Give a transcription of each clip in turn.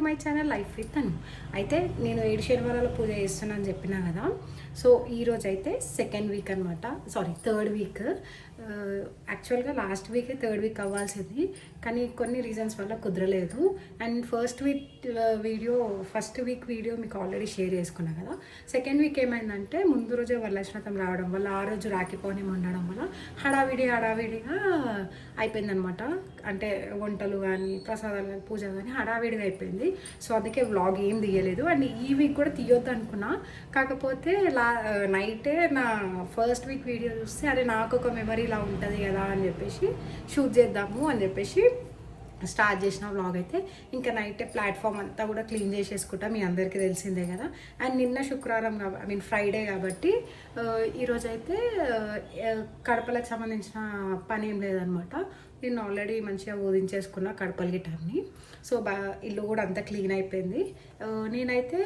My channel life with అను. అయితే నేను 7 శనివారాల పూజ చేస్తున్నాను చెప్పినా కదా. సో ఈరోజు అయితే సెకండ్ వీక్ అనమాట, సారీ థర్డ్ వీక్. యాక్చువల్గా లాస్ట్ వీకే థర్డ్ వీక్ అవ్వాల్సింది, కానీ కొన్ని రీజన్స్ వల్ల కుదరలేదు. అండ్ ఫస్ట్ వీక్ వీడియో మీకు ఆల్రెడీ షేర్ చేసుకున్నా కదా. సెకండ్ వీక్ ఏమైందంటే ముందు రోజే వరలక్ష్మతం రావడం వల్ల, ఆ రోజు రాఖీ పౌర్ణమి ఉండడం వల్ల హడావిడిగా అయిపోయిందనమాట. అంటే వంటలు కానీ ప్రసాదాలు కానీ పూజ కానీ హడావిడిగా అయిపోయింది. సో అందుకే వ్లాగ్ ఏం తీయలేదు. అండ్ ఈ వీక్ కూడా తీయొద్దు అనుకున్నా, కాకపోతే నైటే నా ఫస్ట్ వీక్ వీడియో చూస్తే అరే నాకు ఒక మెమరీ ఇలా ఉంటుంది కదా అని చెప్పేసి షూట్ చేద్దాము అని చెప్పేసి స్టార్ట్ చేసిన వ్లాగ్. అయితే ఇంకా నైటే ప్లాట్ఫామ్ అంతా కూడా క్లీన్ చేసేసుకుంటా, మీ అందరికీ తెలిసిందే కదా. అండ్ నిన్న శుక్రవారం ఫ్రైడే కాబట్టి ఈరోజైతే కడపలకు సంబంధించిన పని ఏం లేదనమాట. నేను ఆల్రెడీ మంచిగా ఊదించేసుకున్న కడపలు గిటాన్ని. సో ఇల్లు కూడా అంతా క్లీన్ అయిపోయింది. నేనైతే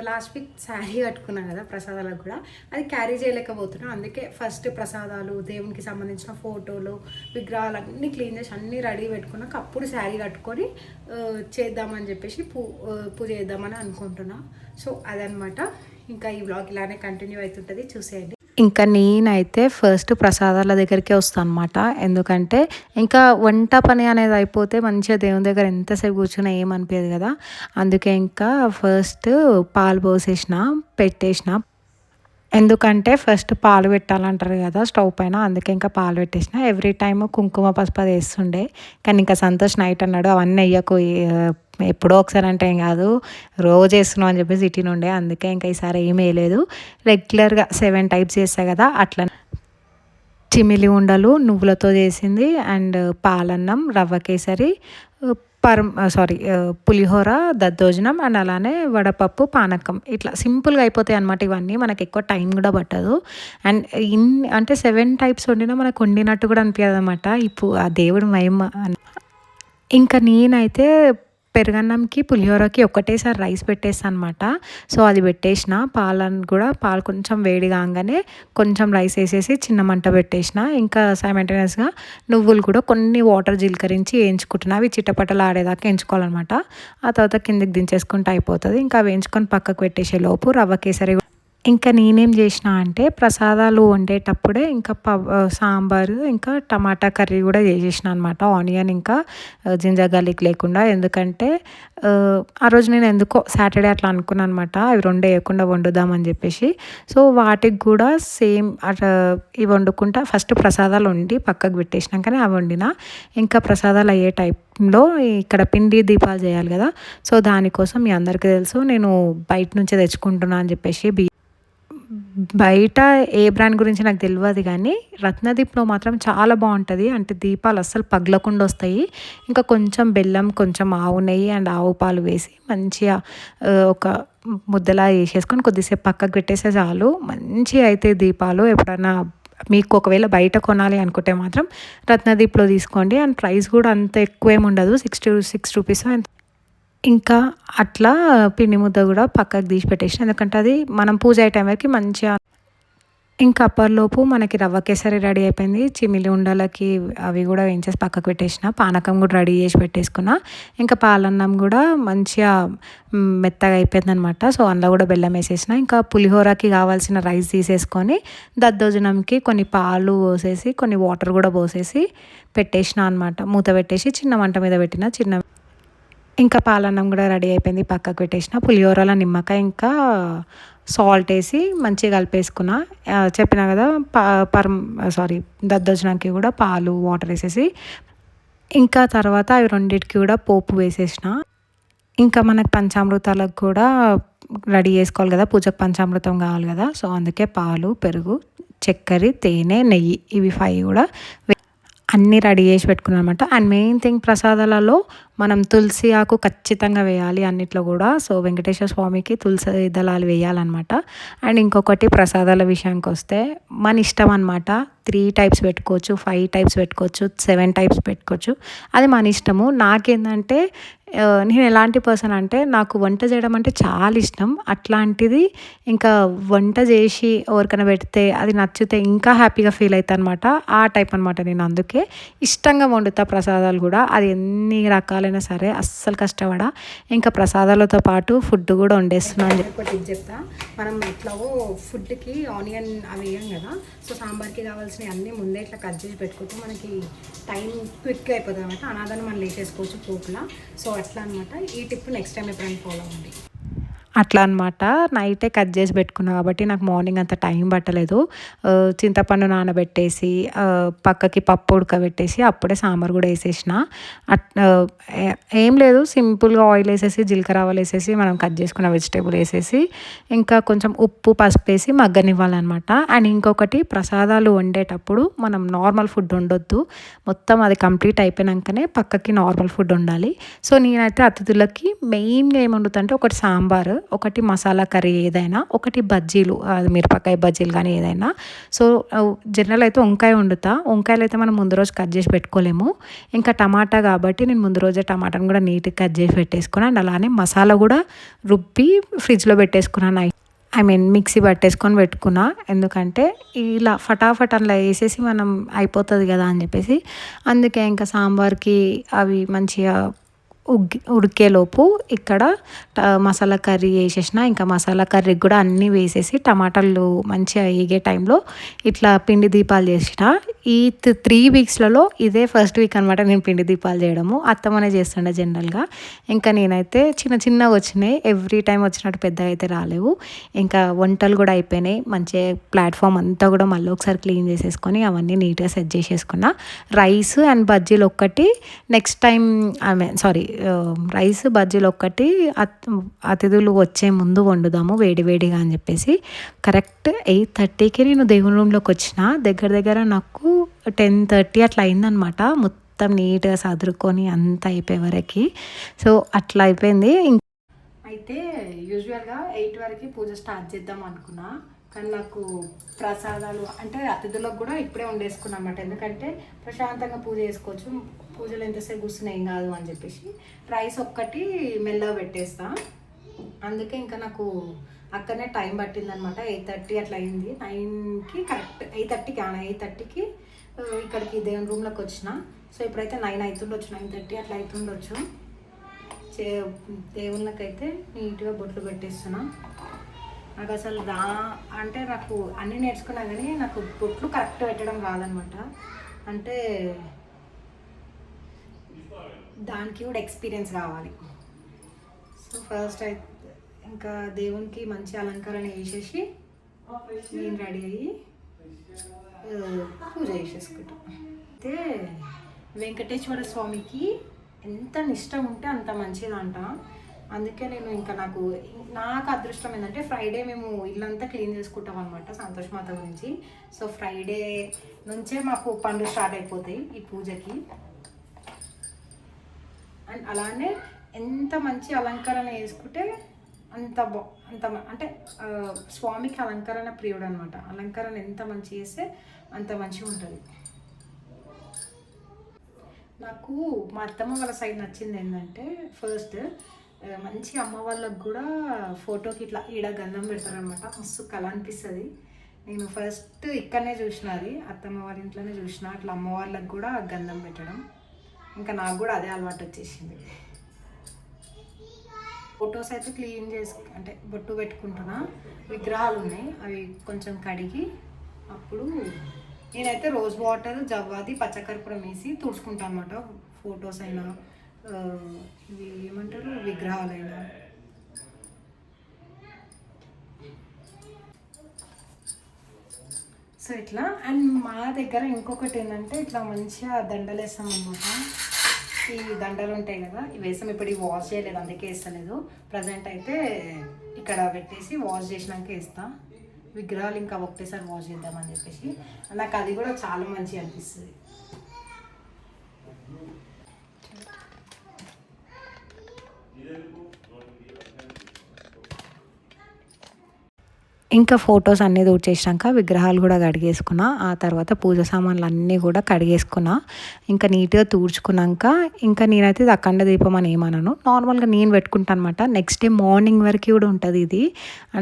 లాస్ట్ వీక్ శారీ కట్టుకున్నాను కదా ప్రసాదాలకు కూడా, అది క్యారీ చేయలేకపోతున్నా. అందుకే ఫస్ట్ ప్రసాదాలు, దేవునికి సంబంధించిన ఫోటోలు, విగ్రహాలు అన్నీ క్లీన్ చేసి అన్నీ రెడీ పెట్టుకున్నాక అప్పుడు శారీ కట్టుకొని చేద్దామని చెప్పేసి పూజ చేద్దామని అనుకుంటున్నా. సో అదనమాట. ఇంకా ఈ వ్లాగ్ ఇలానే కంటిన్యూ అవుతుంటుంది, చూసేయండి. ఇంకా నేనైతే ఫస్ట్ ప్రసాదాల దగ్గరికే వస్తాను అనమాట. ఎందుకంటే ఇంకా వంట పని అనేది అయిపోతే మంచిగా దేవుని దగ్గర ఎంతసేపు కూర్చున్నా ఏమనిపించదు కదా. అందుకే ఇంకా ఫస్ట్ పాలు పెట్టేసిన. ఎందుకంటే ఫస్ట్ పాలు పెట్టాలంటారు కదా స్టవ్ పైన, అందుకే ఇంకా పాలు పెట్టేసిన. ఎవ్రీ టైమ్ కుంకుమ పసుపు అది వేస్తుండే, కానీ ఇంకా సంతోష్ నైట్ అన్నాడు అవన్నీ వేయకు, ఎప్పుడో ఒకసారి అంటే ఏం కాదు, రోజు వేస్తున్నావు అని చెప్పేసి ఇటీ నుండే. అందుకే ఇంకా ఈసారి ఏం వేయలేదు. రెగ్యులర్గా 7 టైప్స్ చేస్తాయి కదా అట్లా. చిమిలి ఉండలు నువ్వులతో చేసింది, అండ్ పాలన్నం, రవ్వ కేసరి, పులిహోర, దద్దోజనం, అండ్ అలానే వడపప్పు, పానకం. ఇట్లా సింపుల్గా అయిపోతాయి అనమాట. ఇవన్నీ మనకి ఎక్కువ టైం కూడా పట్టదు. అండ్ అంటే 7 టైప్స్ వండినా మనకు వండినట్టు కూడా అనిపించదు అనమాట. ఇప్పుడు ఆ దేవుడు మహిమ. ఇంకా నేనైతే పెరుగన్నంకి పులిహోరకి ఒకటేసారి రైస్ పెట్టేస్తాను అనమాట. సో అది పెట్టేసిన. పాలు కొంచెం వేడి కాగానే కొంచెం రైస్ వేసేసి చిన్న మంట పెట్టేసిన. ఇంకా సైమల్టేనియస్గా నువ్వులు కూడా కొన్ని వాటర్ జీలకరించి వేయించుకుంటున్నా. అవి చిట్టపట్టలు ఆడేదాకా వేయించుకోవాలన్నమాట. ఆ తర్వాత కిందకి దించేసుకుంటే అయిపోతుంది. ఇంకా వేయించుకొని పక్కకు పెట్టేసే లోపు రవ్వ కేసరి. ఇంకా నేనేం చేసిన అంటే ప్రసాదాలు వండేటప్పుడే ఇంకా సాంబారు ఇంకా టమాటా కర్రీ కూడా చేసేసిన అనమాట. ఆనియన్ ఇంకా జింజర్ గార్లిక్ లేకుండా. ఎందుకంటే ఆ రోజు నేను ఎందుకో సాటర్డే అట్లా అనుకున్నాను అనమాట, అవి రెండు వేయకుండా వండుదామని చెప్పేసి. సో వాటికి కూడా సేమ్ ఇవి వండుకుంటా. ఫస్ట్ ప్రసాదాలు వండి పక్కకు పెట్టేసినాకనే అవి వండిన. ఇంకా ప్రసాదాలు అయ్యే టైంలో ఇక్కడ పిండి దీపాలు చేయాలి కదా. సో దానికోసం మీ అందరికీ తెలుసు నేను బయట నుంచే తెచ్చుకుంటున్నా అని చెప్పేసి. బయట ఏ బ్రాండ్ గురించి నాకు తెలియదు, కానీ రత్నదీప్లో మాత్రం చాలా బాగుంటుంది. అంటే దీపాలు అస్సలు పగలకుండా వస్తాయి. ఇంకా కొంచెం బెల్లం, కొంచెం ఆవు నెయ్యి అండ్ ఆవు పాలు వేసి మంచిగా ఒక ముద్దలా వేసేసుకొని కొద్దిసేపు పక్కకు పెట్టేస్తే చాలు మంచిగా అయితే దీపాలు. ఎప్పుడైనా మీకు ఒకవేళ బయట కొనాలి అనుకుంటే మాత్రం రత్నదీప్లో తీసుకోండి. అండ్ ప్రైస్ కూడా అంత ఎక్కువ ఏమి ఉండదు, 6 రూపీస్. ఇంకా అట్లా పిండి ముద్ద కూడా పక్కకు తీసి పెట్టేసిన. ఎందుకంటే అది మనం పూజ అయ్యే టైం వరకు మంచిగా. ఇంకా అప్పటిలోపు మనకి రవ్వ కేసరి రెడీ అయిపోయింది. చిమిలి ఉండలకి అవి కూడా వేయించేసి పక్కకు పెట్టేసిన. పానకం కూడా రెడీ చేసి పెట్టేసుకున్నా. ఇంకా పాలన్నం కూడా మంచిగా మెత్తగా అయిపోయింది అనమాట. సో అందులో కూడా బెల్లం వేసేసిన. ఇంకా పులిహోరకి కావాల్సిన రైస్ తీసేసుకొని దద్దోజనంకి కొన్ని పాలు పోసేసి కొన్ని వాటర్ కూడా పోసేసి పెట్టేసిన అనమాట. మూత పెట్టేసి చిన్న మంట మీద పెట్టిన. ఇంకా పాలన్నం కూడా రెడీ అయిపోయింది, పక్కకు పెట్టేసిన. పులిహోరలో నిమ్మకాయ ఇంకా సాల్ట్ వేసి మంచిగా కలిపేసుకున్నా. చెప్పినా కదా దద్దోజనానికి కూడా పాలు వాటర్ వేసేసి. ఇంకా తర్వాత అవి రెండింటికి కూడా పోపు వేసేసిన. ఇంకా మనకు పంచామృతాలకు కూడా రెడీ చేసుకోవాలి కదా, పూజకు పంచామృతం కావాలి కదా. సో అందుకే పాలు, పెరుగు, చక్కెర, తేనె, నెయ్యి ఇవి 5 కూడా అన్నీ రెడీ చేసి పెట్టుకున్నాను అనమాట. అండ్ మెయిన్ థింగ్ ప్రసాదాలలో మనం తులసి ఆకు ఖచ్చితంగా వేయాలి అన్నిట్లో కూడా. సో వెంకటేశ్వర స్వామికి తులసి దళాలు వేయాలన్నమాట. అండ్ ఇంకొకటి ప్రసాదాల విషయానికి వస్తే మన ఇష్టం అనమాట. 3 టైప్స్ పెట్టుకోవచ్చు, 5 టైప్స్ పెట్టుకోవచ్చు, 7 టైప్స్ పెట్టుకోవచ్చు. అది మన ఇష్టము. నాకేందంటే నేను ఎలాంటి పర్సన్ అంటే నాకు వంట చేయడం అంటే చాలా ఇష్టం. అట్లాంటిది ఇంకా వంట చేసి ఎవరికైనా పెడితే అది నచ్చితే ఇంకా హ్యాపీగా ఫీల్ అవుతా అనమాట. ఆ టైప్ అనమాట నేను. అందుకే ఇష్టంగా వండుతా ప్రసాదాలు కూడా. అది ఎన్ని రకాలైనా సరే అస్సలు కష్టపడా. ఇంకా ప్రసాదాలతో పాటు ఫుడ్ కూడా వండేస్తున్నాను. ఒక టిప్ చెప్తా. మనం ఎట్లాగో ఫుడ్కి ఆనియన్ అవి వేయం కదా, సో సాంబార్కి కావాల్సినవి అన్నీ ముందే ఇట్లా కట్ చేసి పెట్టుకుంటే మనకి టైం క్విక్గా అయిపోతుంది అనమాట. అనాదాన్ని మనం లేచేసుకోవచ్చు పోపులా. సో అట్లా అనమాట. ఈ టిప్ నెక్స్ట్ టైం ఎప్పుడైనా ఫాలో అవ్వండి. అట్లా అనమాట. నైటే కట్ చేసి పెట్టుకున్నా కాబట్టి నాకు మార్నింగ్ అంత టైం పట్టలేదు. చింతపండు నానబెట్టేసి పక్కకి పప్పు ఉడకబెట్టేసి అప్పుడే సాంబార్ కూడా వేసేసిన. ఏం లేదు, సింపుల్గా ఆయిల్ వేసేసి జీలకర్ర ఆవాలు వేసేసి మనం కట్ చేసుకున్న వెజిటేబుల్ వేసేసి ఇంకా కొంచెం ఉప్పు పసుపు వేసి మగ్గనివ్వాలన్నమాట. అండ్ ఇంకొకటి, ప్రసాదాలు వండేటప్పుడు మనం నార్మల్ ఫుడ్ వండొద్దు. మొత్తం అది కంప్లీట్ అయిపోయినాకనే పక్కకి నార్మల్ ఫుడ్ ఉండాలి. సో నేనైతే అతిథులకి మెయిన్గా ఏమి వండుతా అంటే ఒకటి సాంబార్, ఒకటి మసాలా కర్రీ ఏదైనా, ఒకటి బజ్జీలు, అది మిరపకాయ బజ్జీలు కానీ ఏదైనా. సో జనరల్ అయితే వంకాయ వండుతా. వంకాయలు అయితే మనం ముందు రోజు కట్ చేసి పెట్టుకోలేము. ఇంకా టమాటా కాబట్టి నేను ముందు రోజే టమాటాను కూడా నీట్గా కట్ చేసి పెట్టేసుకున్నాను. అండ్ అలానే మసాలా కూడా రుబ్బి ఫ్రిడ్జ్లో పెట్టేసుకున్నాను. మిక్సీ పట్టేసుకొని పెట్టుకున్నా. ఎందుకంటే ఇలా ఫటాఫట్ అలా వేసేసి మనం అయిపోతుంది కదా అని చెప్పేసి. అందుకే ఇంకా సాంబార్కి అవి మంచిగా ఉడికేలోపు ఇక్కడ మసాలా కర్రీ వేసేసిన. ఇంకా మసాలా కర్రీకి కూడా అన్నీ వేసేసి టమాటాలు మంచిగా వేగే టైంలో ఇట్లా పిండి దీపాలు చేసిన. ఈ 3 వీక్స్లలో ఇదే ఫస్ట్ వీక్ అనమాట నేను పిండి దీపాలు చేయడము. అత్తమ్మనే చేస్తుండే జనరల్గా. ఇంకా నేనైతే చిన్న చిన్నగా వచ్చినాయి, ఎవ్రీ టైం వచ్చినట్టు పెద్దగా అయితే రాలేవు. ఇంకా వంటలు కూడా అయిపోయినాయి. మంచిగా ప్లాట్ఫామ్ అంతా కూడా మళ్ళీ ఒకసారి క్లీన్ చేసేసుకొని అవన్నీ నీట్గా సెట్ చేసేసుకున్నా. రైస్ అండ్ బజ్జీలు ఒక్కటి నెక్స్ట్ టైం రైస్ బజ్జీలు ఒక్కటి అతిథులు వచ్చే ముందు వండుదాము వేడివేడిగా అని చెప్పేసి. కరెక్ట్ 8:30కి నేను దేవుని రూమ్లోకి వచ్చిన. దగ్గర నాకు 10:30 అట్లా అయిందనమాట. మొత్తం నీట్గా సదురుకొని అంతా అయిపోయే వరకు. సో అట్లా అయిపోయింది. అయితే యూజువల్గా 8 వరకు పూజ స్టార్ట్ చేద్దాం అనుకున్నా. కానీ నాకు ప్రసాదాలు అంటే అతిథులకు కూడా ఇప్పుడే వండేసుకున్నాను అనమాట. ఎందుకంటే ప్రశాంతంగా పూజ చేసుకోవచ్చు, పూజలు ఎంతసేపు కూర్చున్నా ఏం కాదు అని చెప్పేసి రైస్ ఒక్కటి మెల్లగా పెట్టేస్తా. అందుకే ఇంకా నాకు అక్కడనే టైం పట్టిందనమాట. 8:30 అట్లా అయింది. 9కి కరెక్ట్ 8:30కి ఇక్కడికి దేవుని రూమ్లోకి వచ్చిన. సో ఇప్పుడైతే 9 అవుతుండొచ్చు, 9:30 అట్లా అవుతుండొచ్చు. దేవుళ్ళకైతే నీట్గా బొట్లు పెట్టేస్తున్నా. నాకు అసలు అంటే నాకు అన్నీ నేర్చుకున్నా కానీ నాకు బొట్లు కరెక్ట్ పెట్టడం రాదనమాట. అంటే దానికి కూడా ఎక్స్పీరియన్స్ కావాలి. సో ఫస్ట్ అయితే ఇంకా దేవునికి మంచి అలంకరణ వేసేసి నేను రెడీ అయ్యి పూజ చేసేసుకుంటాం. అయితే వెంకటేశ్వర స్వామికి ఎంత నిష్ట ఉంటే అంత మంచిదంట. అందుకే నేను ఇంకా నాకు అదృష్టం ఏంటంటే ఫ్రైడే మేము ఇల్లంతా క్లీన్ చేసుకుంటాం అనమాట సంతోష్ మాత గురించి. సో ఫ్రైడే నుంచే మాకు పనులు స్టార్ట్ అయిపోతాయి ఈ పూజకి. అండ్ అలానే ఎంత మంచి అలంకరణ వేసుకుంటే అంత అంటే స్వామికి అలంకరణ ప్రియుడు అనమాట. అలంకరణ ఎంత మంచి చేస్తే అంత మంచిగా ఉంటుంది. నాకు మా అత్తమ్మ వాళ్ళ సైడ్ నచ్చింది ఏంటంటే ఫస్ట్ మంచి అమ్మ వాళ్ళకు కూడా ఫోటోకి ఇట్లా ఈడ గంధం పెడతారనమాట. మస్తు కళ అనిపిస్తుంది. నేను ఫస్ట్ ఇక్కడనే చూసిన, అది అత్తమ్మ వాళ్ళ ఇంట్లోనే చూసిన అట్లా అమ్మ వాళ్ళకు కూడా గంధం పెట్టడం. ఇంకా నాకు కూడా అదే అలవాటు వచ్చేసింది. ఫొటోస్ అయితే క్లీన్ అంటే బొట్టు పెట్టుకుంటున్నా. విగ్రహాలు ఉన్నాయి, అవి కొంచెం కడిగి అప్పుడు నేనైతే రోజ్ వాటర్, జవ్వాది, పచ్చకర్పూరం వేసి తుడుచుకుంటాను అనమాట. ఫొటోస్ అయినా ఇవి ఏమంటారు విగ్రహాలైనా. సో ఇట్లా. అండ్ మా దగ్గర ఇంకొకటి ఏంటంటే ఇట్లా మంచిగా దండలు వేస్తాం అనమాట. ఈ దండలు ఉంటాయి కదా, ఇవి వేస్తాం. ఇప్పుడు ఇవి వాష్ చేయలేదు అందుకే వేస్తలేదు. ప్రజెంట్ అయితే ఇక్కడ పెట్టేసి వాష్ చేసినాక వేస్తా. విగ్రహాలు ఇంకా ఒకటేసారి వాష్ చేద్దామని చెప్పేసి నాకు అది కూడా చాలా మంచిగా అనిపిస్తుంది. ఇంకా ఫొటోస్ అన్నీ తుడిచేసినాక విగ్రహాలు కూడా కడిగేసుకున్నా. ఆ తర్వాత పూజ సామాన్లు అన్నీ కూడా కడిగేసుకున్నా. ఇంకా నీట్‌గా తుడుచుకున్నాక ఇంకా నేనైతే ఇది అఖండ దీపం అని ఏమనను. నార్మల్‌గా నేను పెట్టుకుంటా అనమాట. నెక్స్ట్ డే మార్నింగ్ వరకు కూడా ఉంటది ఇది.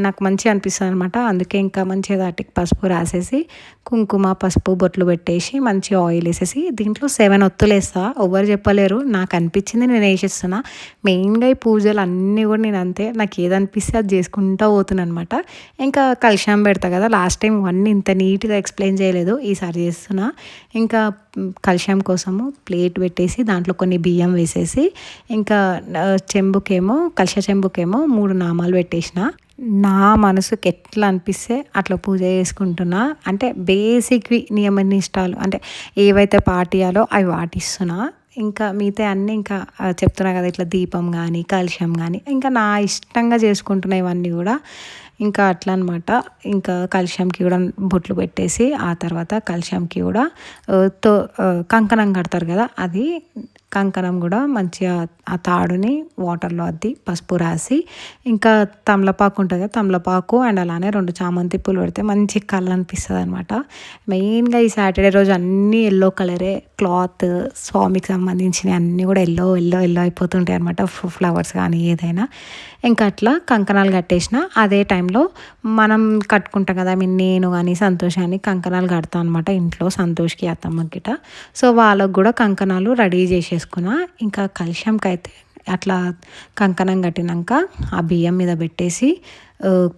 నాకు మంచిగా అనిపిస్తది అనమాట. అందుకే ఇంకా మంచిగా వాటికి పసుపు రాసేసి, కుంకుమ, పసుపు బొట్లు పెట్టేసి, మంచిగా ఆయిల్ ఏసేసి దీంట్లో 7 ఒత్తులేస్తా. ఎవ్వరు చెప్పలేరు. నాకు అనిపించింది నేను ఏసేస్తున్నా. మెయిన్‌గా ఈ పూజలు అన్నీ కూడా నేను అంతే. నాకు ఏదనిపిస్తే అది చేసుకుంటా పోతున్నా అనమాట. ఇంకా కలశం పెడతా కదా, లాస్ట్ టైం ఇవన్నీ ఇంత నీట్గా ఎక్స్ప్లెయిన్ చేయలేదు, ఈసారి చేస్తున్నా. ఇంకా కలశం కోసము ప్లేట్ పెట్టేసి దాంట్లో కొన్ని బియ్యం వేసేసి ఇంకా చెంబుకేమో కలశ చెంబుకేమో 3 నామాలు పెట్టేసిన. నా మనసుకి ఎట్లా అనిపిస్తే అట్లా పూజ చేసుకుంటున్నా. అంటే బేసిక్వి నియమ నిష్టాలు అంటే ఏవైతే పాటియాలో అవి పాటిస్తున్నా. ఇంకా మిగతా అన్నీ ఇంకా చెప్తున్నా కదా, ఇట్లా దీపం కానీ కలశం కానీ ఇంకా నా ఇష్టంగా చేసుకుంటున్నా ఇవన్నీ కూడా. ఇంకా అట్లా అనమాట. ఇంకా కలశంకి కూడా బొట్లు పెట్టేసి ఆ తర్వాత కలశంకి కూడా కంకణం కడతారు కదా, అది కంకణం కూడా మంచిగా ఆ తాడుని వాటర్లో అద్ది పసుపు రాసి ఇంకా తమలపాకు ఉంటుంది కదా, తమలపాకు అండ్ అలానే 2 చామంతి పూలు పెడితే మంచి కళ్ళు అనిపిస్తుంది అనమాట. మెయిన్గా ఈ సాటర్డే రోజు అన్నీ ఎల్లో కలరే క్లాత్, స్వామికి సంబంధించినవి అన్నీ కూడా ఎల్లో ఎల్లో ఎల్లో అయిపోతుంటాయి అనమాట. ఫ్లవర్స్ కానీ ఏదైనా. ఇంకా అట్లా కంకణాలు కట్టేసిన. అదే టైంలో మనం కట్టుకుంటాం కదా, నేను కానీ సంతోష్ కానీ కంకణాలు కడతాను అనమాట ఇంట్లో, సంతోష్కి అత్తమ్మకి గిట. సో వాళ్ళకు కూడా కంకణాలు రెడీ చేసేసుకున్నా. ఇంకా కలశంకి అయితే అట్లా కంకణం కట్టినాక ఆ బియ్యం మీద పెట్టేసి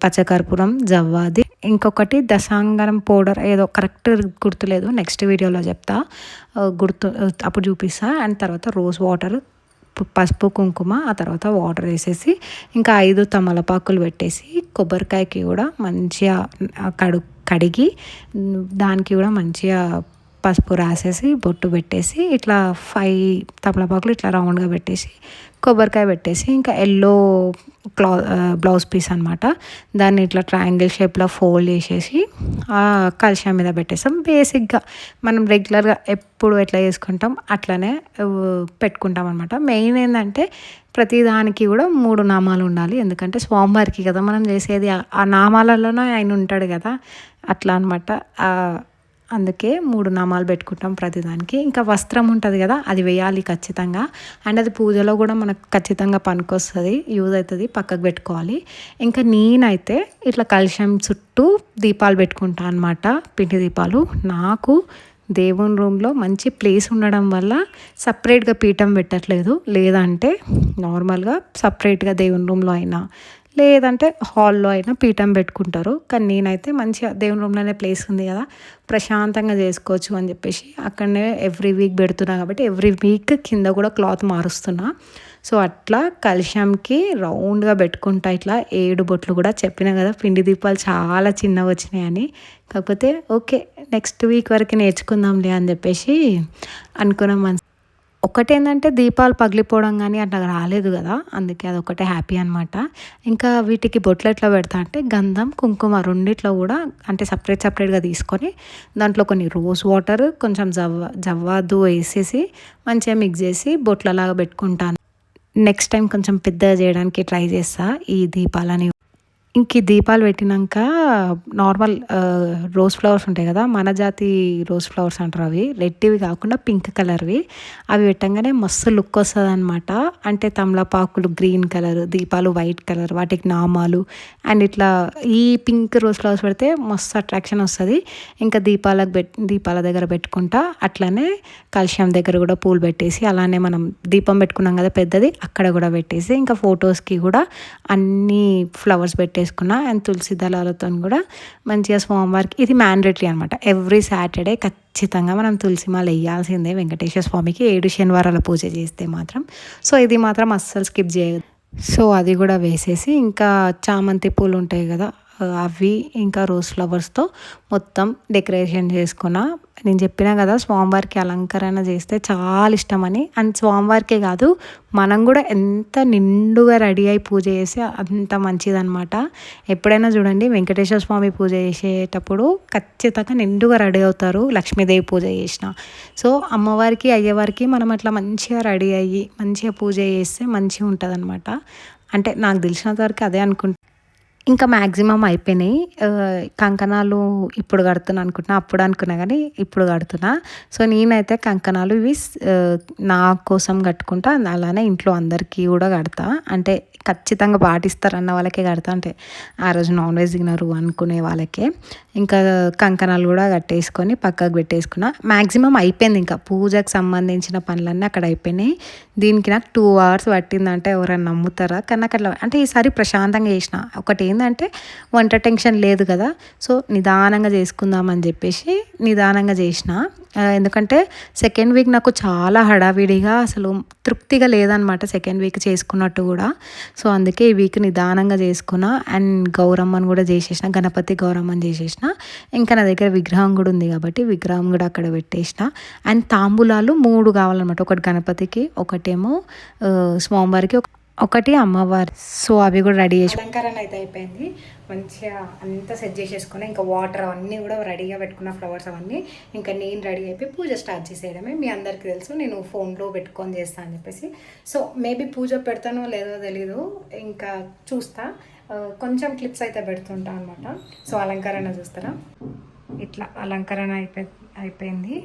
పచ్చకర్పూరం, జవ్వాది, ఇంకొకటి దశాంగరం పౌడర్ ఏదో కరెక్ట్ గుర్తులేదు, నెక్స్ట్ వీడియోలో చెప్తా, గుర్తు అప్పుడు చూపిస్తా. అండ్ తర్వాత రోజ్ వాటర్, పసుపు, కుంకుమ, ఆ తర్వాత వాటర్ వేసేసి ఇంకా 5 తమలపాకులు పెట్టేసి కొబ్బరికాయకి కూడా మంచిగా కడిగి దానికి కూడా మంచిగా పసుపు రాసేసి బొట్టు పెట్టేసి ఇట్లా 5 తమలపాకులు ఇట్లా రౌండ్గా పెట్టేసి కొబ్బరికాయ పెట్టేసి ఇంకా ఎల్లో బ్లౌజ్ పీస్ అనమాట, దాన్ని ఇట్లా ట్రయాంగిల్ షేప్లో ఫోల్డ్ చేసేసి ఆ కలశం మీద పెట్టేస్తాం. బేసిక్గా మనం రెగ్యులర్గా ఎప్పుడు ఎట్లా చేసుకుంటాం అట్లనే పెట్టుకుంటాం అనమాట. మెయిన్ ఏంటంటే ప్రతిదానికి కూడా 3 నామాలు ఉండాలి. ఎందుకంటే స్వామివారికి కదా మనం చేసేది, ఆ నామాలలోనే ఆయన ఉంటాడు కదా, అట్లా అనమాట. అందుకే 3 నామాలు పెట్టుకుంటాం ప్రతిదానికి. ఇంకా వస్త్రం ఉంటుంది కదా, అది వేయాలి ఖచ్చితంగా. అండ్ అది పూజలో కూడా మనకు ఖచ్చితంగా పనికొస్తుంది, యూజ్ అవుతుంది, పక్కకు పెట్టుకోవాలి. ఇంకా నేనైతే ఇట్లా కలశం చుట్టూ దీపాలు పెట్టుకుంటాను అనమాట, పిండి దీపాలు. నాకు దేవుని రూమ్లో మంచి ప్లేస్ ఉండడం వల్ల సపరేట్గా పీఠం పెట్టట్లేదు. లేదంటే నార్మల్గా సపరేట్గా దేవుని రూమ్లో అయినా లేదంటే హాల్లో అయినా పీఠం పెట్టుకుంటారు. కానీ నేనైతే మంచిగా దేవుని రూమ్లోనే ప్లేస్ ఉంది కదా, ప్రశాంతంగా చేసుకోవచ్చు అని చెప్పేసి అక్కడనే ఎవ్రీ వీక్ పెడుతున్నా. కాబట్టి ఎవ్రీ వీక్ కింద కూడా క్లాత్ మారుస్తున్నా. సో అట్లా కలశంకి రౌండ్గా పెట్టుకుంటా ఇట్లా 7 బొట్లు కూడా. చెప్పినా కదా పిండి దీపాలు చాలా చిన్నవి వచ్చినాయని. కాకపోతే ఓకే, నెక్స్ట్ వీక్ వరకు నేర్చుకుందాంలే అని చెప్పేసి అనుకున్నాం. ఒకటేంటంటే దీపాలు పగిలిపోవడం కానీ అట్లా రాలేదు కదా, అందుకే అదొకటే హ్యాపీ అనమాట. ఇంకా వీటికి బొట్లు ఎట్లా పెడతా అంటే గంధం, కుంకుమ రెండిట్లో కూడా అంటే సపరేట్గా తీసుకొని దాంట్లో కొన్ని రోజ్ వాటర్, కొంచెం జవ్వాదు వేసేసి మంచిగా మిక్స్ చేసి బొట్లలాగా పెట్టుకుంటాను. నెక్స్ట్ టైం కొంచెం పెద్దగా చేయడానికి ట్రై చేస్తా ఈ దీపాలని. ఇంక ఈ దీపాలు పెట్టినాక నార్మల్ రోజ్ ఫ్లవర్స్ ఉంటాయి కదా, మన జాతి రోజ్ ఫ్లవర్స్ అంటారు, అవి రెడ్డివి కాకుండా పింక్ కలర్వి. అవి పెట్టంగానే మస్తు లుక్ వస్తుంది అనమాట. అంటే తమలపాకులు గ్రీన్ కలర్, దీపాలు వైట్ కలర్, వాటికి నామాలు అండ్ ఇట్లా ఈ పింక్ రోజ్ ఫ్లవర్స్ పెడితే మస్తు అట్రాక్షన్ వస్తుంది. ఇంకా దీపాల దగ్గర పెట్టుకుంటా. అట్లనే కలశం దగ్గర కూడా పూలు పెట్టేసి అలానే మనం దీపం పెట్టుకున్నాం కదా పెద్దది, అక్కడ కూడా పెట్టేసి ఇంకా ఫొటోస్కి కూడా అన్ని ఫ్లవర్స్ పెట్టేసుకున్నా. అండ్ తులసి దళాలతో కూడా మంచిగా స్వామివారికి ఇది మ్యాండేటరీ అనమాట. ఎవ్రీ సాటర్డే ఖచ్చితంగా మనం తులసి మాల వేయాల్సిందే వెంకటేశ్వర స్వామికి, 7 శనివారాల పూజ చేస్తే మాత్రం. సో ఇది మాత్రం అస్సలు స్కిప్ చేయదు. సో అది కూడా వేసేసి ఇంకా చామంతి పూలు ఉంటాయి కదా అవి ఇంకా రోజ్ ఫ్లవర్స్తో మొత్తం డెకరేషన్ చేసుకున్నా. నేను చెప్పినా కదా స్వామివారికి అలంకరణ చేస్తే చాలా ఇష్టమని. అండ్ స్వామివారికే కాదు, మనం కూడా ఎంత నిండుగా రెడీ అయి పూజ చేస్తే అంత మంచిదన్నమాట. ఎప్పుడైనా చూడండి వెంకటేశ్వర స్వామి పూజ చేసేటప్పుడు ఖచ్చితంగా నిండుగా రెడీ అవుతారు, లక్ష్మీదేవి పూజ చేసిన. సో అమ్మవారికి అయ్యవారికి మనం అట్లా మంచిగా రెడీ అయ్యి మంచిగా పూజ చేస్తే మంచిగా ఉంటుంది అనమాట. అంటే నాకు తెలిసినంత వరకు అదే అనుకుంటా. ఇంకా మ్యాక్సిమం అయిపోయినాయి. కంకణాలు ఇప్పుడు కడుతున్నా అనుకుంటున్నా. అప్పుడు అనుకున్నా కానీ ఇప్పుడు కడుతున్నా. సో, నేనైతే కంకణాలు ఇవి నా కోసం కట్టుకుంటా. అలానే ఇంట్లో అందరికీ కూడా కడతా. అంటే ఖచ్చితంగా పాటిస్తారన్న వాళ్ళకే కడతా. అంటే ఆ రోజు నాన్ వెజ్ తినరు అనుకునే వాళ్ళకే. ఇంకా కంకణాలు కూడా కట్టేసుకొని పక్కకు పెట్టేసుకున్నా. మ్యాక్సిమం అయిపోయింది. ఇంకా పూజకు సంబంధించిన పనులన్నీ అక్కడ అయిపోయినాయి. దీనికి నాకు 2 hours పట్టిందంటే ఎవరైనా నమ్ముతారా? కానీ నాకు అట్లా అంటే ఈసారి ప్రశాంతంగా చేసిన. ఒకటి ఏంటంటే వంట టెన్షన్ లేదు కదా. సో, నిదానంగా చేసుకుందామని చెప్పేసి నిదానంగా చేసిన. ఎందుకంటే సెకండ్ వీక్ నాకు చాలా హడావిడిగా అసలు తృప్తిగా లేదనమాట. సెకండ్ వీక్ చేసుకున్నట్టు కూడా. సో, అందుకే ఈ వీక్ నిదానంగా చేసుకున్నా. అండ్ గౌరమ్మని కూడా చేసేసిన. గణపతి గౌరమ్మని చేసేసిన. ఇంకా నా దగ్గర విగ్రహం కూడా ఉంది కాబట్టి విగ్రహం కూడా అక్కడ పెట్టేసిన. అండ్ తాంబూలాలు 3 కావాలన్నమాట. ఒకటి గణపతికి, ఒకటేమో స్వామివారికి, ఒకటి అమ్మవారి. సో, అవి కూడా రెడీ చేసి అలంకరణ అయితే అయిపోయింది. మంచిగా అంతా సెట్ చేసేసుకుని ఇంకా వాటర్ అవన్నీ కూడా రెడీగా పెట్టుకున్న, ఫ్లవర్స్ అవన్నీ. ఇంకా నేను రెడీ అయిపోయి పూజ స్టార్ట్ చేసేయడమే. మీ అందరికీ తెలుసు నేను ఫోన్లో పెట్టుకొని చేస్తాను అని చెప్పేసి. సో, మేబీ పూజ పెడతానో లేదో తెలీదు, ఇంకా చూస్తా. కొంచెం క్లిప్స్ అయితే పెడుతుంటా అనమాట. సో, అలంకరణ చూస్తారా, ఇట్లా అలంకరణ అయిపోయింది.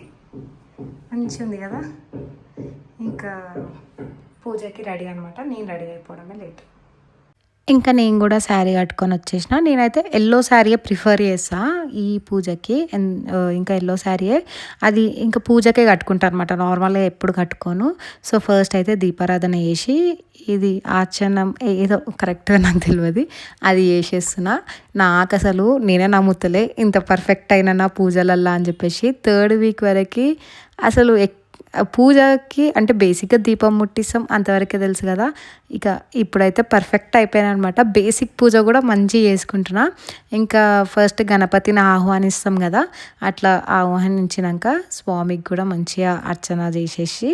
మంచిగా ఉంది కదా. ఇంకా పూజకి రెడీ అనమాట. నేను రెడీ అయిపోవడమే లేట్. ఇంకా నేను కూడా శారీ కట్టుకొని వచ్చేసిన. నేనైతే ఎల్లో శారీయే ప్రిఫర్ చేస్తా ఈ పూజకి. ఇంకా ఎల్లో శారీయే అది ఇంకా పూజకే కట్టుకుంటాను అనమాట. నార్మల్గా ఎప్పుడు కట్టుకోను. సో, ఫస్ట్ అయితే దీపారాధన చేసి ఇది ఆచరణం ఏదో కరెక్ట్గా నాకు తెలియదు, అది చేసేస్తున్నా. నాకు అసలు నేనే నమ్ముతలే ఇంత పర్ఫెక్ట్ అయినా నా పూజలల్లా అని చెప్పేసి. 3rd week వరకు అసలు పూజకి అంటే బేసిక్గా దీపం ముట్టిస్తాం అంతవరకే తెలుసు కదా. ఇక ఇప్పుడైతే పర్ఫెక్ట్ అయిపోయాను అనమాట. బేసిక్ పూజ కూడా మంచిగా చేసుకుంటున్నా. ఇంకా ఫస్ట్ గణపతిని ఆహ్వానిస్తాం కదా, అట్లా ఆహ్వానించినాక స్వామికి కూడా మంచిగా అర్చన చేసేసి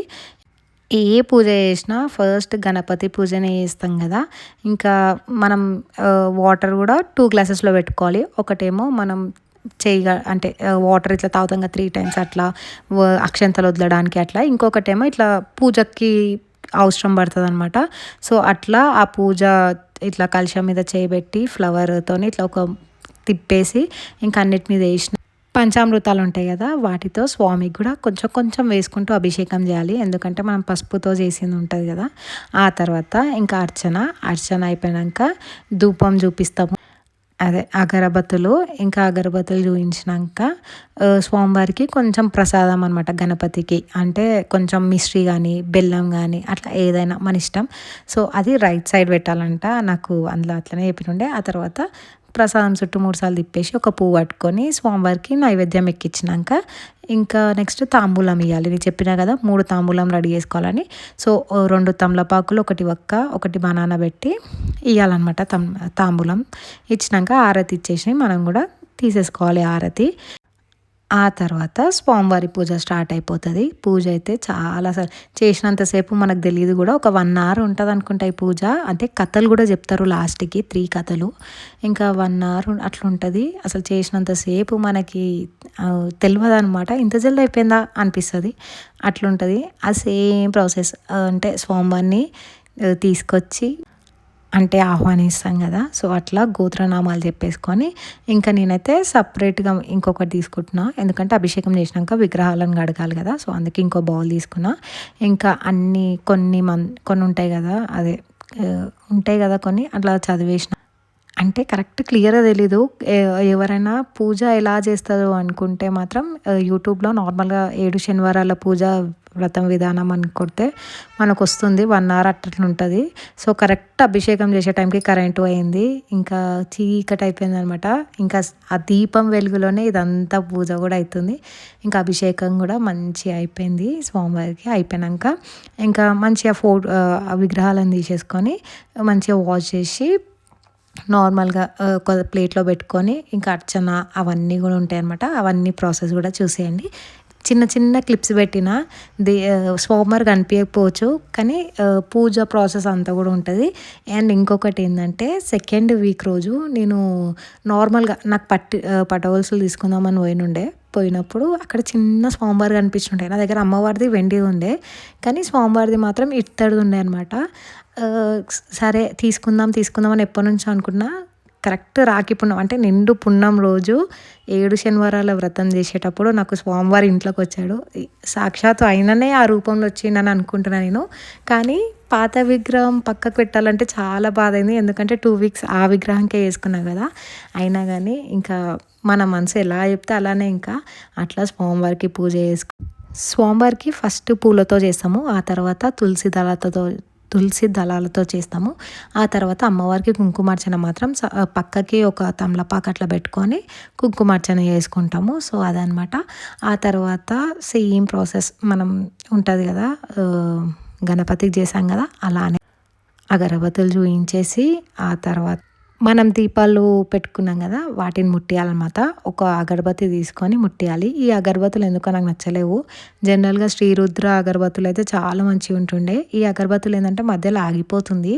ఏ పూజ చేసినా ఫస్ట్ గణపతి పూజనే చేస్తాం కదా. ఇంకా మనం వాటర్ కూడా 2 glasses పెట్టుకోవాలి. ఒకటేమో మనం చేయగా అంటే వాటర్ ఇట్లా తాగుతాం కదా 3 times అట్లా అక్షంతలు వదలడానికి అట్లా. ఇంకొకటేమో ఇట్లా పూజకి అవసరం పడుతుంది అనమాట. సో, అట్లా ఆ పూజ ఇట్లా కలశం మీద చేయబెట్టి ఫ్లవర్తో ఇట్లా ఒక తిప్పేసి ఇంకా అన్నిటి మీద వేసిన పంచామృతాలు ఉంటాయి కదా, వాటితో స్వామికి కూడా కొంచెం కొంచెం వేసుకుంటూ అభిషేకం చేయాలి. ఎందుకంటే మనం పసుపుతో చేసింది ఉంటుంది కదా. ఆ తర్వాత ఇంకా అర్చన అయిపోయాక ధూపం చూపిస్తాము. అదే అగరబత్తులు. ఇంకా అగరబత్తులు చూపించినాక స్వామివారికి కొంచెం ప్రసాదం అనమాట. గణపతికి అంటే కొంచెం మిశ్రీ కానీ బెల్లం కానీ అట్లా ఏదైనా మన ఇష్టం. సో, అది రైట్ సైడ్ పెట్టాలంట. నాకు అందులో అట్లనే చెప్పినుండే. ఆ తర్వాత ప్రసాదం చుట్టూ 3 సార్లు తిప్పేసి ఒక పువ్వు పట్టుకొని స్వామివారికి నైవేద్యం ఎక్కించినాక ఇంకా నెక్స్ట్ తాంబూలం ఇవ్వాలి. నేను చెప్పినా కదా 3 తాంబూలం రెడీ చేసుకోవాలని. సో, 2 తమలపాకులు, 1 వక్క, 1 బనానా పెట్టి ఇవ్వాలన్నమాట. తాంబూలం ఇచ్చినాక ఆరతి ఇచ్చేసి మనం కూడా తీసేసుకోవాలి ఆరతి. ఆ తర్వాత స్వామివారి పూజ స్టార్ట్ అయిపోతుంది. పూజ అయితే చాలా చేసినంతసేపు మనకు తెలియదు కూడా. ఒక 1 hour ఉంటుంది అనుకుంటా ఈ పూజ. అంటే కథలు కూడా చెప్తారు లాస్ట్కి 3 కథలు. ఇంకా 1 hour అట్లా ఉంటుంది. అసలు చేసినంతసేపు మనకి తెలియదు అనమాట. ఇంత జల్ది అయిపోయిందా అనిపిస్తుంది. అట్లుంటుంది. ఆ సేమ్ ప్రాసెస్. అంటే స్వామివారిని తీసుకొచ్చి అంటే ఆహ్వానిస్తాం కదా. సో, అట్లా గోత్రనామాలు చెప్పేసుకొని ఇంకా నేనైతే సపరేట్గా ఇంకొకటి తీసుకుంటున్నా. ఎందుకంటే అభిషేకం చేసినాక విగ్రహాలను కడగాలి కదా. సో, అందుకే ఇంకో బౌల్ తీసుకున్నా. ఇంకా కొన్ని ఉంటాయి కదా, అదే ఉంటాయి కదా కొన్ని, అట్లా చదివేసిన. అంటే కరెక్ట్ క్లియర్గా తెలీదు. ఎవరైనా పూజ ఎలా చేస్తారో అనుకుంటే మాత్రం యూట్యూబ్లో నార్మల్గా 7 శనివారాల పూజ వ్రతం విధానం అని కొడితే మనకు వస్తుంది. 1 hour అట్లా ఉంటుంది. సో, కరెక్ట్ అభిషేకం చేసే టైంకి కరెంటు అయింది. ఇంకా చీకటి అయిపోయింది అనమాట. ఇంకా ఆ దీపం వెలుగులోనే ఇదంతా పూజ కూడా అవుతుంది. ఇంకా అభిషేకం కూడా మంచిగా అయిపోయింది స్వామివారికి. అయిపోయాక ఇంకా మంచిగా విగ్రహాలను తీసేసుకొని మంచిగా వాష్ చేసి నార్మల్గా ఒక ప్లేట్లో పెట్టుకొని ఇంకా అర్చన అవన్నీ కూడా ఉంటాయి అన్నమాట. అవన్నీ ప్రాసెస్ కూడా చూసేయండి. చిన్న చిన్న క్లిప్స్ పెట్టిన స్వామివారు కనిపించకపోవచ్చు, కానీ పూజ ప్రాసెస్ అంతా కూడా ఉంటుంది. అండ్ ఇంకొకటి ఏంటంటే 2nd week రోజు నేను నార్మల్గా నాకు పట్టగొలుసులు తీసుకుందామని పోయినప్పుడు అక్కడ చిన్న స్వామివారు కనిపించుంటాయి. నా దగ్గర అమ్మవారిది వెండిది ఉండే, కానీ స్వామివారిది మాత్రం ఇత్తడిది ఉండే అనమాట. సరే తీసుకుందాం అని ఎప్పటి నుంచో అనుకున్నా. కరెక్ట్ రాఖీ పున్నం అంటే నిండు పున్నం రోజు 7 శనివారాల వ్రతం చేసేటప్పుడు నాకు స్వామివారి ఇంట్లోకి వచ్చాడు. సాక్షాత్తు ఆయననే ఆ రూపంలో వచ్చిండని అనుకుంటున్నాను నేను. కానీ పాత విగ్రహం పక్కకు పెట్టాలంటే చాలా బాధైంది. ఎందుకంటే 2 వీక్స్ ఆ విగ్రహంకే వేసుకున్నా కదా. అయినా కానీ ఇంకా మన మనసు ఎలా చెప్తే అలానే ఇంకా అట్లా స్వామివారికి పూజ స్వామివారికి ఫస్ట్ పూలతో చేస్తాము. ఆ తర్వాత తులసి దళాలతో చేస్తాము. ఆ తర్వాత అమ్మవారికి కుంకుమార్చన మాత్రం పక్కకి ఒక తమలపాకు అట్లా పెట్టుకొని కుంకుమార్చన చేసుకుంటాము. సో అదనమాట. ఆ తర్వాత సేమ్ ప్రాసెస్ మనం ఉంటుంది కదా, గణపతికి చేసాం కదా, అలానే అగరబత్తులు చూయించేసి ఆ తర్వాత మనం దీపాలు పెట్టుకున్నాం కదా, వాటిని ముట్టియాలన్నమాట. ఒక అగరబత్తి తీసుకొని ముట్టియాలి. ఈ అగరబత్తులు ఎందుకో నాకు నచ్చలేవు. జనరల్గా శ్రీరుద్ర అగరబత్తులు అయితే చాలా మంచిగా ఉంటుండే. ఈ అగరబత్తులు ఏంటంటే మధ్యలో ఆగిపోతుంది.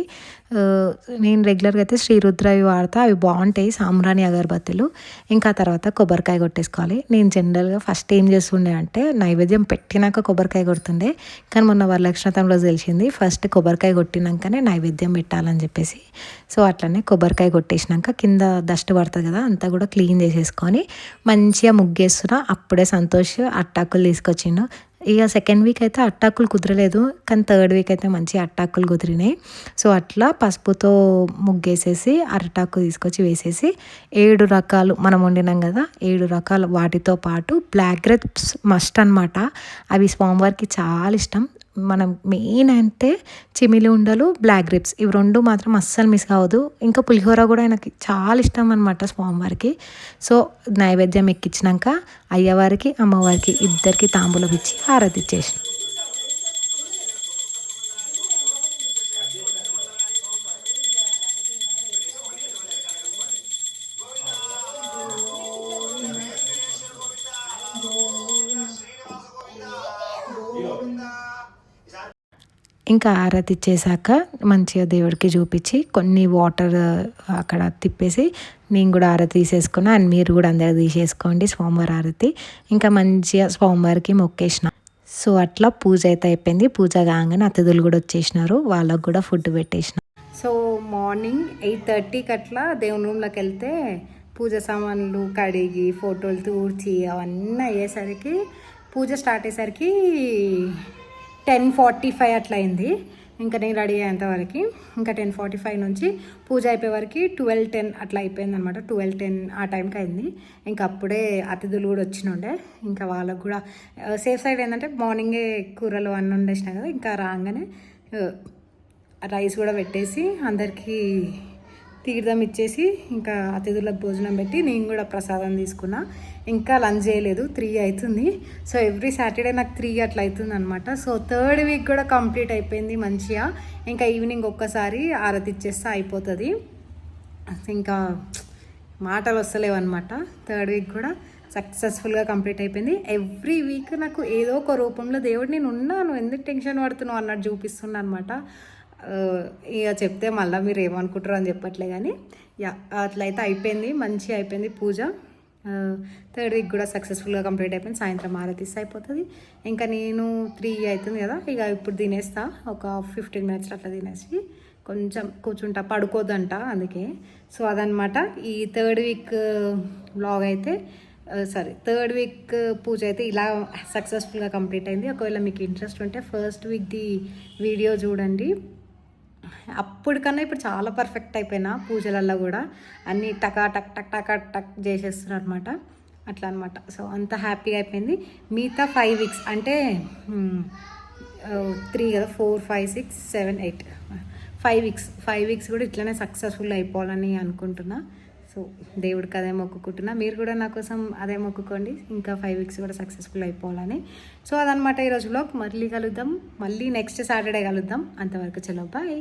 నేను రెగ్యులర్గా అయితే శ్రీరుద్రవి వాడతా, అవి బాగుంటాయి సాంబ్రాణి అగరబత్తులు. ఇంకా తర్వాత కొబ్బరికాయ కొట్టేసుకోవాలి. నేను జనరల్గా ఫస్ట్ ఏం చేస్తుండే అంటే నైవేద్యం పెట్టినాక కొబ్బరికాయ కొడుతుండే. కానీ మొన్న వరలక్ష్మతంలో తెలిసింది ఫస్ట్ కొబ్బరికాయ కొట్టినాకనే నైవేద్యం పెట్టాలని చెప్పేసి. సో అట్లనే కొబ్బరికాయ కొట్టేసినాక కింద డస్ట్ పడుతుంది కదా, అంతా కూడా క్లీన్ చేసేసుకొని మంచిగా ముగ్గేస్తున్నా. అప్పుడే సంతోష్ అట్టాకులు తీసుకొచ్చిండు. ఇక సెకండ్ వీక్ అయితే అట్టాకులు కుదరలేదు, కానీ థర్డ్ వీక్ అయితే మంచి అట్టాకులు కుదిరినాయి. సో అట్లా పసుపుతో ముగ్గేసేసి అరటాకు తీసుకొచ్చి వేసేసి 7 రకాలు మనం వండినాం కదా, 7 రకాలు వాటితో పాటు బ్లాక్ గ్రేప్స్ మస్ట్ అనమాట. అవి స్వామివారికి చాలా ఇష్టం. మనం మెయిన్ అంటే చిమిలి ఉండలు, బ్లాక్ గ్రేప్స్, ఇవి 2 మాత్రం అస్సలు మిస్ కావద్దు. ఇంకా పులిహోర కూడా ఆయనకి చాలా ఇష్టం అనమాట స్వామివారికి. సో నైవేద్యం ఎక్కించినాక అయ్యవారికి అమ్మవారికి ఇద్దరికి తాంబూలం ఇచ్చి హారతి ఇచ్చేసిన. ఇంకా ఆరతి ఇచ్చేసాక మంచిగా దేవుడికి చూపించి కొన్ని వాటర్ అక్కడ తిప్పేసి నేను కూడా ఆరతి తీసేసుకున్నా. అండ్ మీరు కూడా అందరు తీసేసుకోండి స్వామివారి ఆరతి. ఇంకా మంచిగా స్వామివారికి మొక్కేసిన. సో అట్లా పూజ అయితే అయిపోయింది. పూజ కాగానే అతిథులు కూడా వచ్చేసినారు, వాళ్ళకు కూడా ఫుడ్ పెట్టేసిన. సో మార్నింగ్ 8:30కి అట్లా దేవుని రూమ్లోకి వెళ్తే పూజ సామాన్లు కడిగి ఫోటోలు తూర్చి అవన్నీ అయ్యేసరికి పూజ స్టార్ట్ అయ్యేసరికి 10:45 అట్లా అయింది. ఇంకా నేను రెడీ అయ్యేంతవరకు ఇంకా 10:45 నుంచి పూజ అయిపోయే వరకు 12:10 అట్లా అయిపోయింది అనమాట. 12:10 ఆ టైంకి అయింది. ఇంకా అప్పుడే అతిథులు కూడా వచ్చినుండే. ఇంకా వాళ్ళకు కూడా సేఫ్ సైడ్ ఏంటంటే మార్నింగే కూరలు అన్నీ వండేసినా కదా, ఇంకా రాగానే రైస్ కూడా పెట్టేసి అందరికీ తీర్థం ఇచ్చేసి ఇంకా అతిథులకు భోజనం పెట్టి నేను కూడా ప్రసాదం తీసుకున్నా. ఇంకా లంచ్ చేయలేదు, 3 అవుతుంది. సో ఎవ్రీ సాటర్డే నాకు 3 అట్లా అవుతుంది అనమాట. సో థర్డ్ వీక్ కూడా కంప్లీట్ అయిపోయింది మంచిగా. ఇంకా ఈవినింగ్ ఒక్కసారి ఆరతి ఇచ్చేస్తే అయిపోతుంది. ఇంకా మాటలు వస్తలేవు అనమాట. థర్డ్ వీక్ కూడా సక్సెస్ఫుల్గా కంప్లీట్ అయిపోయింది. ఎవ్రీ వీక్ నాకు ఏదో ఒక రూపంలో దేవుడు నేను ఉన్నాను, ఎందుకు టెన్షన్ పడుతున్నావు అన్నట్టు చూపిస్తున్నా అనమాట. ఇక చెప్తే మళ్ళీ మీరు ఏమనుకుంటారు అని చెప్పట్లే, కానీ అట్లయితే అయిపోయింది, మంచిగా అయిపోయింది పూజ. థర్డ్ వీక్ కూడా సక్సెస్ఫుల్గా కంప్లీట్ అయిపోయింది. సాయంత్రం ఆరతి అయిపోతుంది. ఇంకా నేను 3 అవుతుంది కదా, ఇక ఇప్పుడు తినేస్తా. ఒక 15 మినిట్స్ అట్లా తినేసి కొంచెం కూర్చుంటా, పడుకోదంట అందుకే. సో అదనమాట ఈ థర్డ్ వీక్ వ్లాగ్ అయితే. థర్డ్ వీక్ పూజ అయితే ఇలా సక్సెస్ఫుల్గా కంప్లీట్ అయింది. ఒకవేళ మీకు ఇంట్రెస్ట్ ఉంటే ఫస్ట్ వీక్ది వీడియో చూడండి. అప్పటికన్నా ఇప్పుడు చాలా పర్ఫెక్ట్ అయిపోయినా పూజలల్లో కూడా అన్నీ టకా టక్ టక్ టకా టక్ చేసేస్తున్నారు అనమాట. అట్లా అనమాట. సో అంత హ్యాపీగా అయిపోయింది. మిగతా 5 వీక్స్ అంటే 3 కదా, 4, 5, 6, 7, 8, 5 వీక్స్ కూడా ఇట్లనే సక్సెస్ఫుల్ అయిపోవాలని అనుకుంటున్నా. సో దేవుడికి అదే మొక్కుకుంటున్నా, మీరు కూడా నా కోసం అదే మొక్కుకోండి, ఇంకా 5 వీక్స్ కూడా సక్సెస్ఫుల్ అయిపోవాలని. సో అదనమాట ఈరోజు వ్లాగ్. మళ్ళీ కలుద్దాం, మళ్ళీ నెక్స్ట్ సాటర్డే కలుద్దాం. అంతవరకు చలో బాయ్.